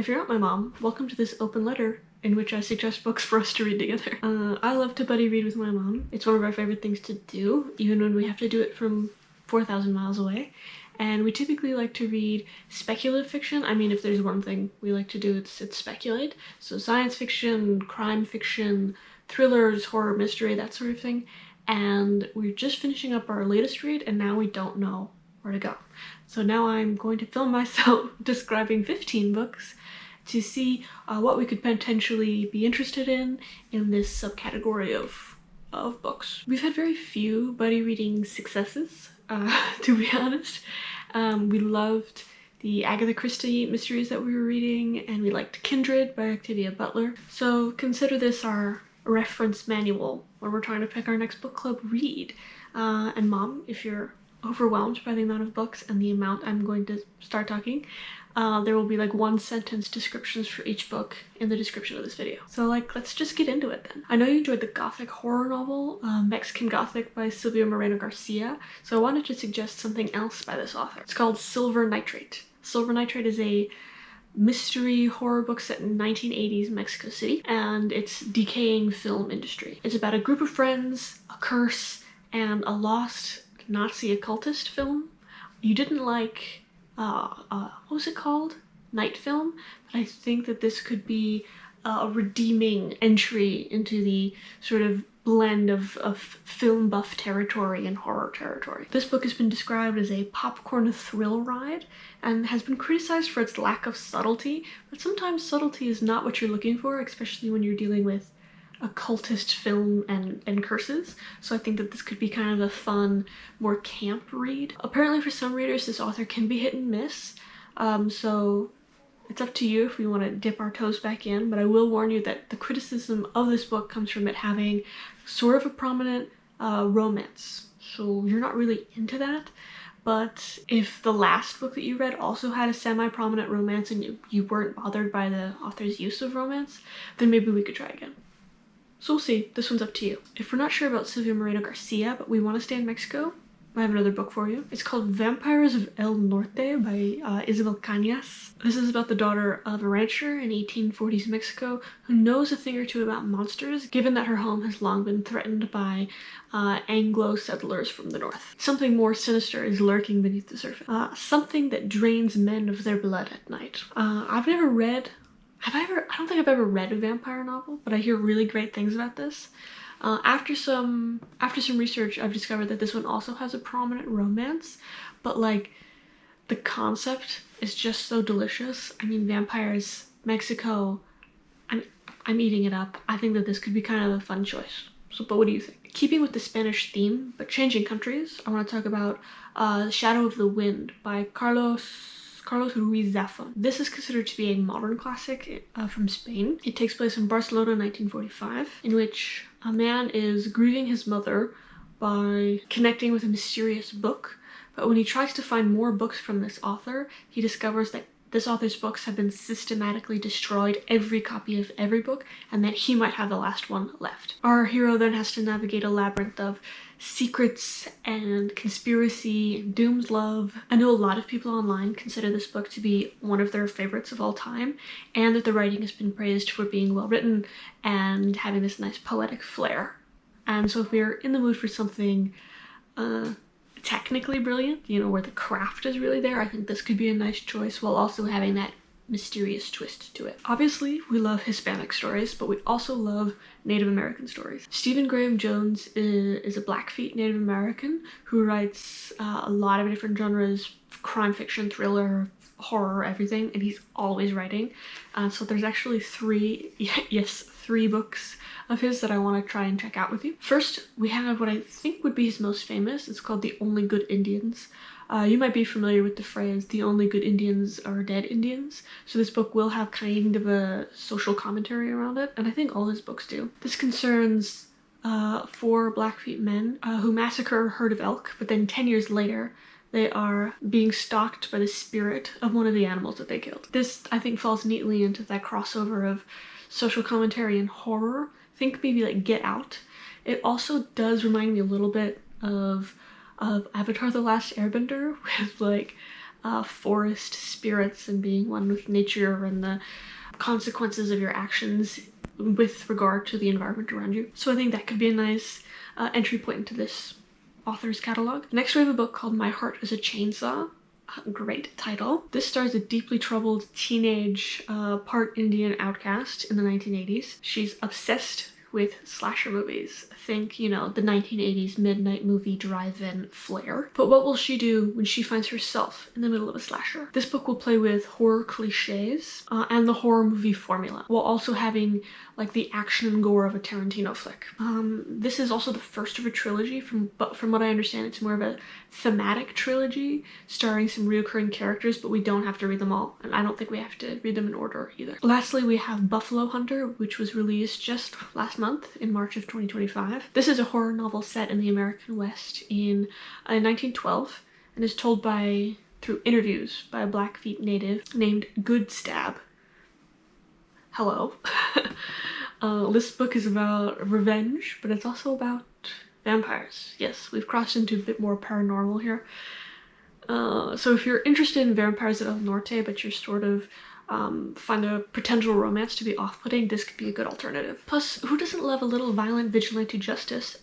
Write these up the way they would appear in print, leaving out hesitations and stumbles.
if you're not my mom, welcome to this open letter in which I suggest books for us to read together. I love to buddy read with my mom. It's one of our favorite things to do, even when we have to do it from 4,000 miles away. And we typically like to read speculative fiction. I mean, if there's one thing we like to do, it's speculate. So science fiction, crime fiction, thrillers, horror, mystery, that sort of thing. And we're just finishing up our latest read, and now we don't know where to go. So now I'm going to film myself describing 15 books to see what we could potentially be interested in this subcategory of books. We've had very few buddy reading successes, to be honest. We loved the Agatha Christie mysteries that we were reading, and we liked Kindred by Octavia Butler. So consider this our reference manual when we're trying to pick our next book club read. And Mom, if you're overwhelmed by the amount of books and the amount I'm going to start talking, there will be like 1-sentence descriptions for each book in the description of this video. So let's just get into it then. I know you enjoyed the gothic horror novel, Mexican Gothic by Silvia Moreno-Garcia, so I wanted to suggest something else by this author. It's called Silver Nitrate. Silver Nitrate is a mystery horror book set in 1980s Mexico City, and it's decaying film industry. It's about a group of friends, a curse, and a lost Nazi occultist film. You didn't like what was it called? Night Film, but I think that this could be a redeeming entry into the sort of blend of film buff territory and horror territory. This book has been described as a popcorn thrill ride and has been criticized for its lack of subtlety, but sometimes subtlety is not what you're looking for, especially when you're dealing with occultist film and curses. So I think that this could be kind of a fun, more camp read. Apparently for some readers this author can be hit and miss, so it's up to you if we want to dip our toes back in, but I will warn you that the criticism of this book comes from it having sort of a prominent romance. So you're not really into that, but if the last book that you read also had a semi-prominent romance and you weren't bothered by the author's use of romance, then maybe we could try again. So we'll see. This one's up to you. If we're not sure about Silvia Moreno-Garcia, but we want to stay in Mexico, I have another book for you. It's called Vampires of El Norte by Isabal Cañas. This is about the daughter of a rancher in 1840s Mexico who knows a thing or two about monsters, given that her home has long been threatened by Anglo settlers from the north. Something more sinister is lurking beneath the surface. Something that drains men of their blood at night. I've never read I don't think I've ever read a vampire novel, but I hear really great things about this. After some research, I've discovered that this one also has a prominent romance, but like the concept is just so delicious. I mean, vampires, Mexico, I'm eating it up. I think that this could be kind of a fun choice. So, but what do you think? Keeping with the Spanish theme, but changing countries, I want to talk about The Shadow of the Wind by Carlos Ruiz Zafón. This is considered to be a modern classic from Spain. It takes place in Barcelona in 1945, in which a man is grieving his mother by connecting with a mysterious book, but when he tries to find more books from this author, he discovers that this author's books have been systematically destroyed, every copy of every book, and that he might have the last one left. Our hero then has to navigate a labyrinth of secrets and conspiracy and doom's love. I know a lot of people online consider this book to be one of their favorites of all time, and that the writing has been praised for being well written and having this nice poetic flair. And so if we're in the mood for something technically brilliant, you know, where the craft is really there, I think this could be a nice choice while also having that mysterious twist to it. Obviously, we love Hispanic stories, but we also love Native American stories. Stephen Graham Jones is a Blackfeet Native American who writes a lot of different genres, crime fiction, thriller, horror, everything, and he's always writing. So there's actually three books of his that I want to try and check out with you. First, we have what I think would be his most famous. It's called The Only Good Indians. You might be familiar with the phrase, the only good Indians are dead Indians. So this book will have kind of a social commentary around it, and I think all his books do. This concerns 4 Blackfeet men who massacre a herd of elk, but then 10 years later, they are being stalked by the spirit of one of the animals that they killed. This, I think, falls neatly into that crossover of social commentary and horror. Think maybe like Get Out. It also does remind me a little bit of Avatar: The Last Airbender, with like forest spirits and being one with nature and the consequences of your actions with regard to the environment around you. So I think that could be a nice entry point into this author's catalog. Next we have a book called My Heart is a Chainsaw. Great title. This stars a deeply troubled teenage part Indian outcast in the 1980s. She's obsessed with slasher movies. Think, you know, the 1980s midnight movie drive-in flair. But what will she do when she finds herself in the middle of a slasher? This book will play with horror cliches and the horror movie formula, while also having like the action and gore of a Tarantino flick. This is also the first of a trilogy, but from what I understand, it's more of a thematic trilogy starring some reoccurring characters, but we don't have to read them all, and I don't think we have to read them in order either. Lastly, we have Buffalo Hunter, which was released just last month in March of 2025. This is a horror novel set in the American West in 1912 and is told through interviews by a Blackfeet native named Good Stab. Hello. This book is about revenge, but it's also about vampires. Yes, we've crossed into a bit more paranormal here. So if you're interested in vampires of El Norte, but you're sort of find a potential romance to be off-putting, this could be a good alternative. Plus, who doesn't love a little violent vigilante justice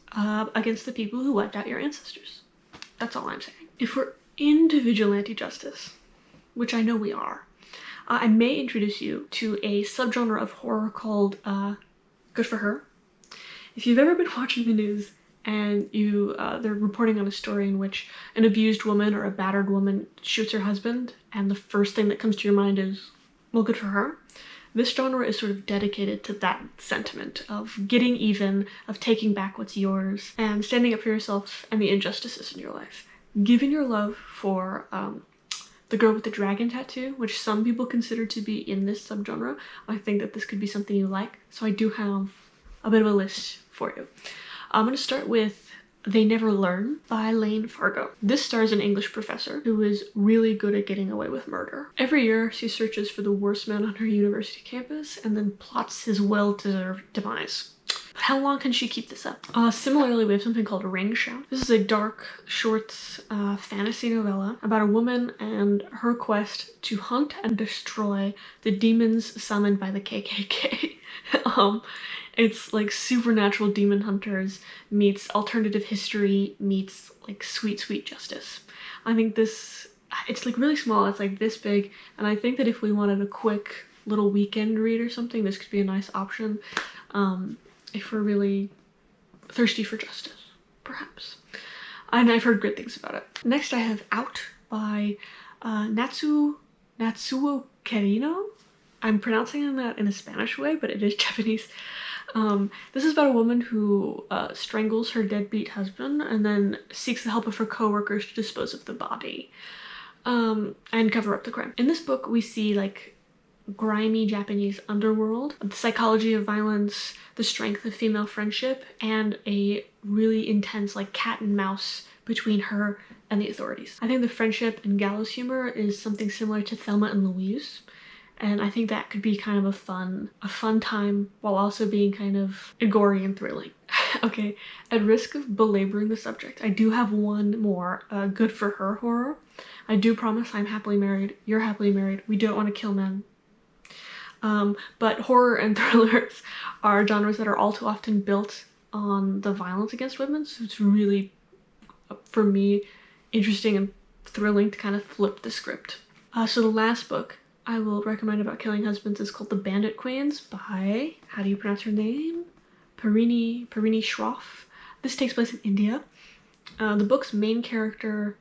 against the people who wiped out your ancestors? That's all I'm saying. If we're into vigilante justice, which I know we are, I may introduce you to a subgenre of horror called Good for Her. If you've ever been watching the news and they're reporting on a story in which an abused woman or a battered woman shoots her husband, and the first thing that comes to your mind is, well, good for her. This genre is sort of dedicated to that sentiment of getting even, of taking back what's yours, and standing up for yourself and the injustices in your life. Given your love for the girl with the dragon tattoo, which some people consider to be in this subgenre, I think that this could be something you like, so I do have a bit of a list for you. I'm going to start with They Never Learn by Lane Fargo. This stars an English professor who is really good at getting away with murder. Every year, she searches for the worst man on her university campus and then plots his well-deserved demise. But how long can she keep this up? Similarly, we have something called Ring Shout. This is a dark, short fantasy novella about a woman and her quest to hunt and destroy the demons summoned by the KKK. It's like supernatural demon hunters meets alternative history meets like sweet, sweet justice. I think it's like really small, it's like this big, and I think that if we wanted a quick little weekend read or something, this could be a nice option if we're really thirsty for justice, perhaps. And I've heard good things about it. Next I have Out by Natsuo Carino. I'm pronouncing that in a Spanish way, but it is Japanese. This is about a woman who strangles her deadbeat husband and then seeks the help of her co-workers to dispose of the body and cover up the crime. In this book, we see like grimy Japanese underworld, the psychology of violence, the strength of female friendship, and a really intense like cat and mouse between her and the authorities. I think the friendship and gallows humor is something similar to Thelma and Louise. And I think that could be kind of a fun time while also being kind of gory and thrilling. Okay, at risk of belaboring the subject, I do have one more Good for Her horror. I do promise I'm happily married, you're happily married, we don't want to kill men. But horror and thrillers are genres that are all too often built on the violence against women, so it's really, for me, interesting and thrilling to kind of flip the script. So the last book I will recommend about killing husbands is called The Bandit Queens by, how do you pronounce her name? Parini Shroff. This takes place in India. The book's main character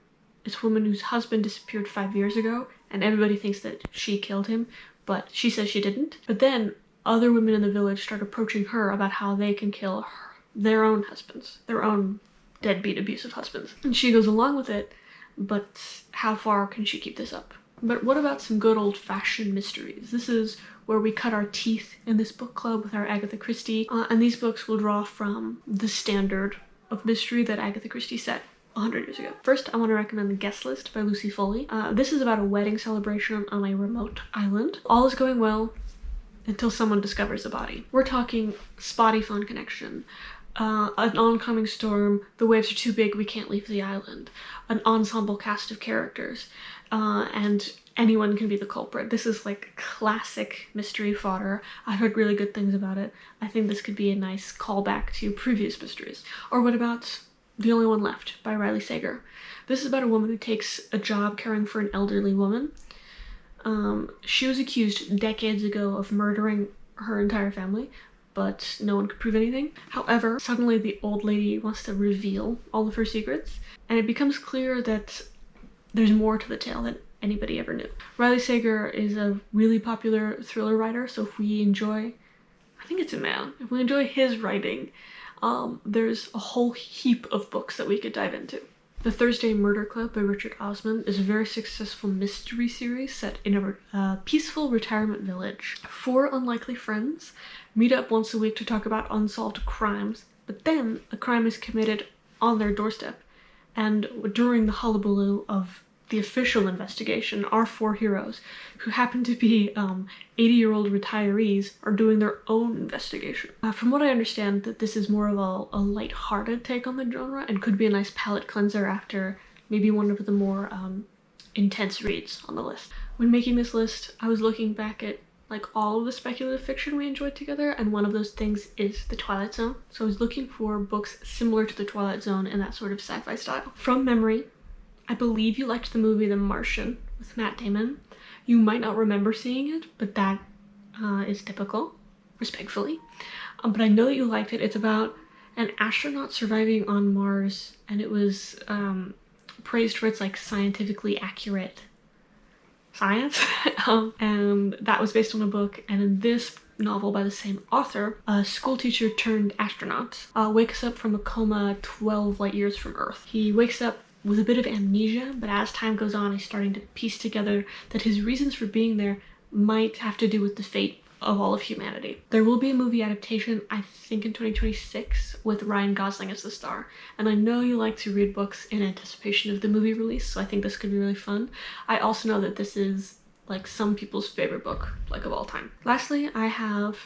is a woman whose husband disappeared 5 years ago, and everybody thinks that she killed him, but she says she didn't. But then other women in the village start approaching her about how they can kill their own husbands, their own deadbeat abusive husbands. And she goes along with it, but how far can she keep this up? But what about some good old-fashioned mysteries? This is where we cut our teeth in this book club with our Agatha Christie, and these books will draw from the standard of mystery that Agatha Christie set 100 years ago. First, I want to recommend The Guest List by Lucy Foley. This is about a wedding celebration on a remote island. All is going well until someone discovers a body. We're talking spotty phone connection, an oncoming storm, the waves are too big, we can't leave the island, an ensemble cast of characters. and anyone can be the culprit. This is like classic mystery fodder. I heard really good things about it. I think this could be a nice callback to previous mysteries. Or what about The Only One Left by Riley Sager? This is about a woman who takes a job caring for an elderly woman. She was accused decades ago of murdering her entire family, but no one could prove anything. However, suddenly the old lady wants to reveal all of her secrets, and it becomes clear that there's more to the tale than anybody ever knew. Riley Sager is a really popular thriller writer, so if we enjoy, I think it's a man, if we enjoy his writing, there's a whole heap of books that we could dive into. The Thursday Murder Club by Richard Osman is a very successful mystery series set in a peaceful retirement village. 4 unlikely friends meet up once a week to talk about unsolved crimes, but then a crime is committed on their doorstep, and during the hullabaloo of the official investigation, our 4 heroes, who happen to be 80-year-old retirees, are doing their own investigation. From what I understand, that this is more of a light-hearted take on the genre and could be a nice palate cleanser after maybe one of the more intense reads on the list. When making this list, I was looking back at like all of the speculative fiction we enjoyed together, and one of those things is The Twilight Zone. So I was looking for books similar to The Twilight Zone in that sort of sci-fi style. From memory, I believe you liked the movie The Martian with Matt Damon. You might not remember seeing it, but that is typical, respectfully. But I know that you liked it. It's about an astronaut surviving on Mars, and it was praised for its like scientifically accurate science. And that was based on a book, and in this novel by the same author, a school teacher turned astronaut wakes up from a coma 12 light years from Earth. He wakes up with a bit of amnesia, but as time goes on, he's starting to piece together that his reasons for being there might have to do with the fate of all of humanity. There will be a movie adaptation, I think in 2026, with Ryan Gosling as the star, and I know you like to read books in anticipation of the movie release, so I think this could be really fun. I also know that this is like some people's favorite book, like of all time. Lastly, I have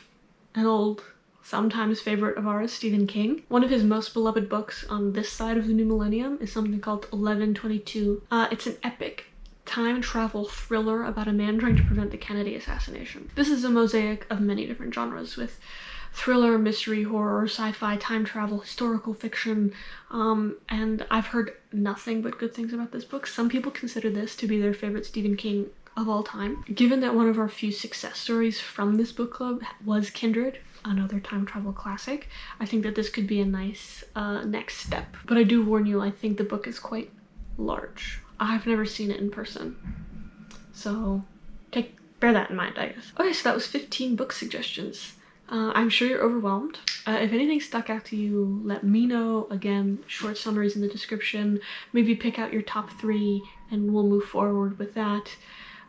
an old, sometimes favorite of ours, Stephen King. One of his most beloved books on this side of the new millennium is something called 11/22. It's an epic time travel thriller about a man trying to prevent the Kennedy assassination. This is a mosaic of many different genres, with thriller, mystery, horror, sci-fi, time travel, historical fiction, and I've heard nothing but good things about this book. Some people consider this to be their favorite Stephen King of all time. Given that one of our few success stories from this book club was Kindred, another time travel classic, I think that this could be a nice next step. But I do warn you, I think the book is quite large. I've never seen it in person, so bear that in mind, I guess. Okay, so that was 15 book suggestions. I'm sure you're overwhelmed. If anything stuck out to you, let me know. Again, short summaries in the description. Maybe pick out your top 3 and we'll move forward with that.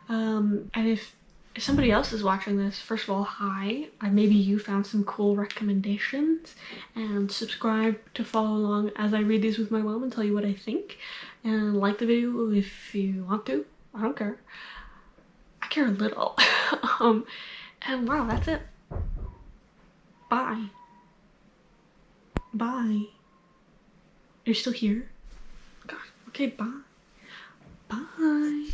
And if somebody else is watching this, first of all, hi. Maybe you found some cool recommendations, and subscribe to follow along as I read these with my mom and tell you what I think. And like the video if you want to. I don't care. I care a little. And wow, that's it. Bye. Bye. You're still here? God. Okay, bye. Bye.